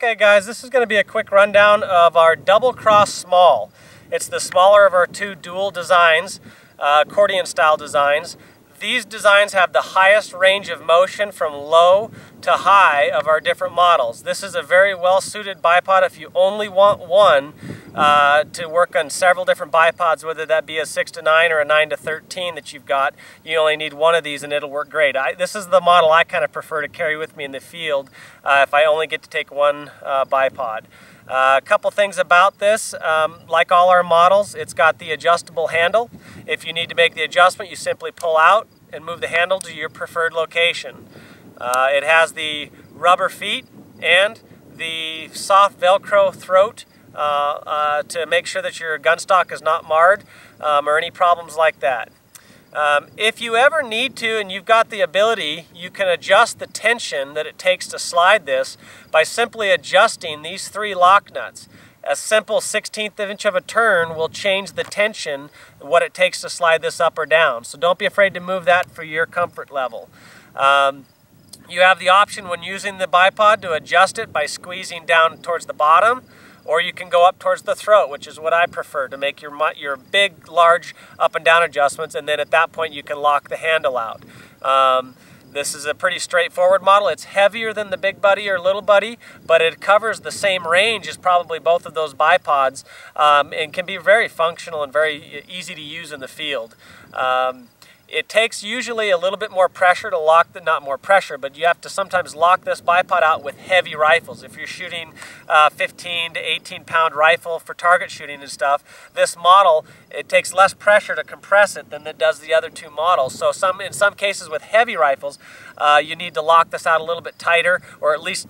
Okay guys, this is going to be a quick rundown of our double cross small. It's the smaller of our two dual designs, accordion style designs. These designs have the highest range of motion from low to high of our different models. This is a very well suited bipod if you only want one to work on several different bipods, whether that be a 6 to 9 or a 9 to 13 that you've got. You only need one of these and it'll work great. This is the model I kind of prefer to carry with me in the field if I only get to take one bipod. A couple things about this, like all our models, it's got the adjustable handle. If you need to make the adjustment, you simply pull out and move the handle to your preferred location. It has the rubber feet and the soft Velcro throat to make sure that your gun stock is not marred or any problems like that. If you ever need to and you've got the ability, you can adjust the tension that it takes to slide this by simply adjusting these three lock nuts. A simple 1/16 inch of a turn will change the tension, what it takes to slide this up or down. So don't be afraid to move that for your comfort level. You have the option when using the bipod to adjust it by squeezing down towards the bottom, or you can go up towards the throat, which is what I prefer, to make your big, large up and down adjustments, and then at that point you can lock the handle out. This is a pretty straightforward model. It's heavier than the Big Buddy or Little Buddy, but it covers the same range as probably both of those bipods and can be very functional and very easy to use in the field. It takes usually a little bit more pressure to lock not more pressure, but you have to sometimes lock this bipod out with heavy rifles. If you're shooting 15 to 18 pound rifle for target shooting and stuff, this model, it takes less pressure to compress it than it does the other two models. So in some cases with heavy rifles, you need to lock this out a little bit tighter, or at least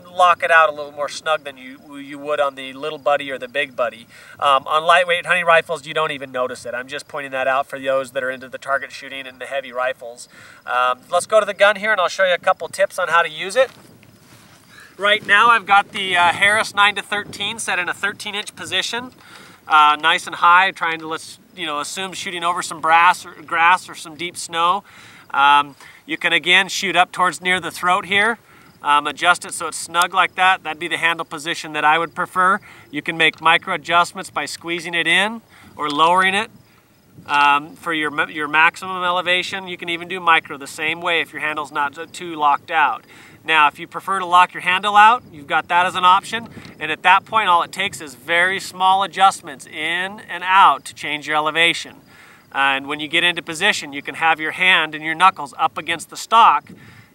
lock it out a little more snug than you would on the Little Buddy or the Big Buddy. On lightweight hunting rifles, you don't even notice it. I'm just pointing that out for those that are into the target shooting and the heavy rifles. Let's go to the gun here and I'll show you a couple tips on how to use it. Right now I've got the Harris 9 to 13 set in a 13-inch position, nice and high, trying to assume shooting over some grass or some deep snow. You can again shoot up towards near the throat here. Adjust it so it's snug like that. That'd be the handle position that I would prefer. You can make micro adjustments by squeezing it in or lowering it for your maximum elevation. You can even do micro the same way if your handle's not too locked out. Now, if you prefer to lock your handle out, you've got that as an option. And at that point, all it takes is very small adjustments in and out to change your elevation. And when you get into position, you can have your hand and your knuckles up against the stock,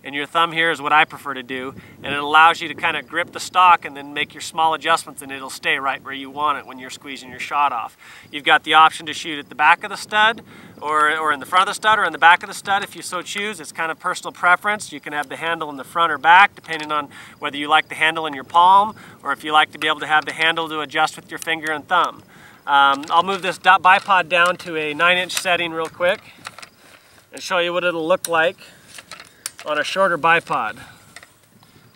and your thumb here is what I prefer to do, and it allows you to kind of grip the stock and then make your small adjustments, and it'll stay right where you want it when you're squeezing your shot off. You've got the option to shoot at the back of the stud or in the front of the stud or in the back of the stud if you so choose. It's kind of personal preference. You can have the handle in the front or back depending on whether you like the handle in your palm or if you like to be able to have the handle to adjust with your finger and thumb. I'll move this bipod down to a 9-inch setting real quick and show you what it'll look like on a shorter bipod.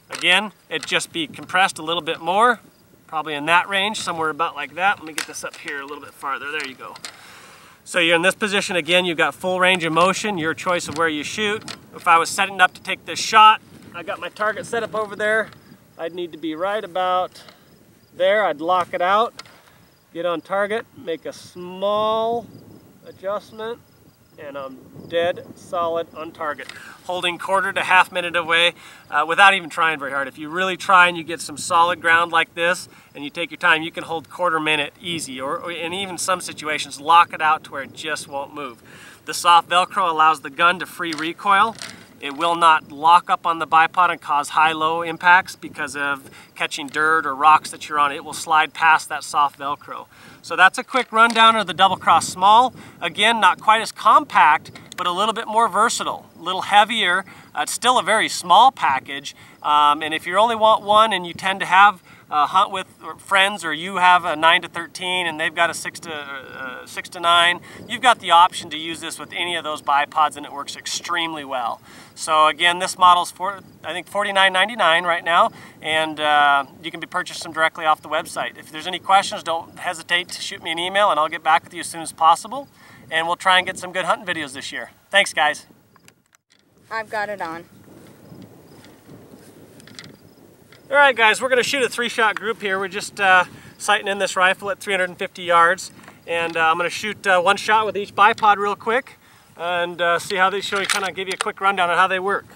Again, it'd just be compressed a little bit more, probably in that range, somewhere about like that. Let me get this up here a little bit farther. There you go. So you're in this position again, you've got full range of motion, your choice of where you shoot. If I was setting up to take this shot, I got my target set up over there. I'd need to be right about there. I'd lock it out, get on target, make a small adjustment, and I'm dead solid on target. Holding quarter to half minute away without even trying very hard. If you really try and you get some solid ground like this and you take your time, you can hold quarter minute easy, or in even some situations lock it out to where it just won't move. The soft Velcro allows the gun to free recoil. It will not lock up on the bipod and cause high-low impacts because of catching dirt or rocks that you're on. It will slide past that soft Velcro. So that's a quick rundown of the Double Cross Small. Again, not quite as compact, but a little bit more versatile, a little heavier. It's still a very small package. And if you only want one and you tend to have hunt with friends, or you have a 9 to 13 and they've got a 6 to 9, you've got the option to use this with any of those bipods and it works extremely well. So again, this model's I think $49.99 right now, and you can purchase them directly off the website. If there's any questions, don't hesitate to shoot me an email and I'll get back with you as soon as possible, and we'll try and get some good hunting videos this year. Thanks guys. I've got it on. All right, guys, we're going to shoot a 3-shot group here. We're just sighting in this rifle at 350 yards, and I'm going to shoot 1 shot with each bipod real quick, and see how they show you, kind of give you a quick rundown on how they work.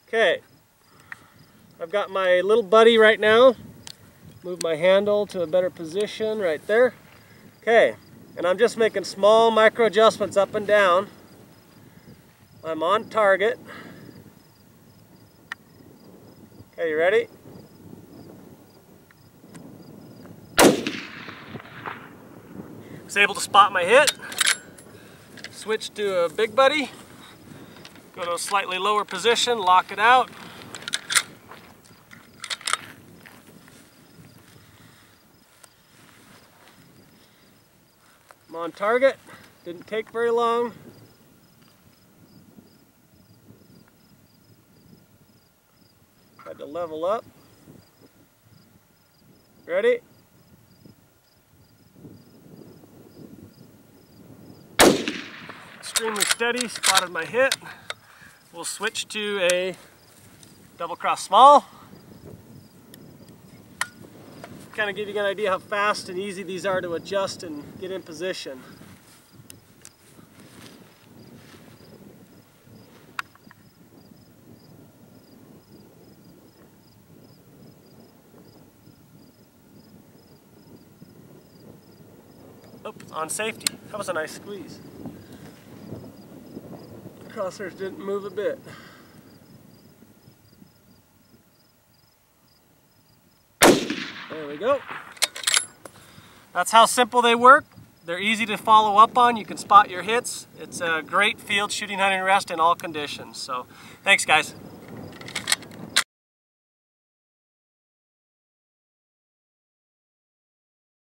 Okay, I've got my little buddy right now. Move my handle to a better position right there. Okay, and I'm just making small micro adjustments up and down. I'm on target. Okay, you ready? Was able to spot my hit. Switch to a big buddy. Go to a slightly lower position, lock it out. I'm on target. Didn't take very long. Had to level up. Ready? Extremely steady, spotted my hit. We'll switch to a double cross small. Kind of give you an idea how fast and easy these are to adjust and get in position. Oh, on safety. That was a nice squeeze. Crosshairs didn't move a bit. There we go. That's how simple they work. They're easy to follow up on. You can spot your hits. It's a great field shooting, hunting, rest in all conditions. So, thanks guys.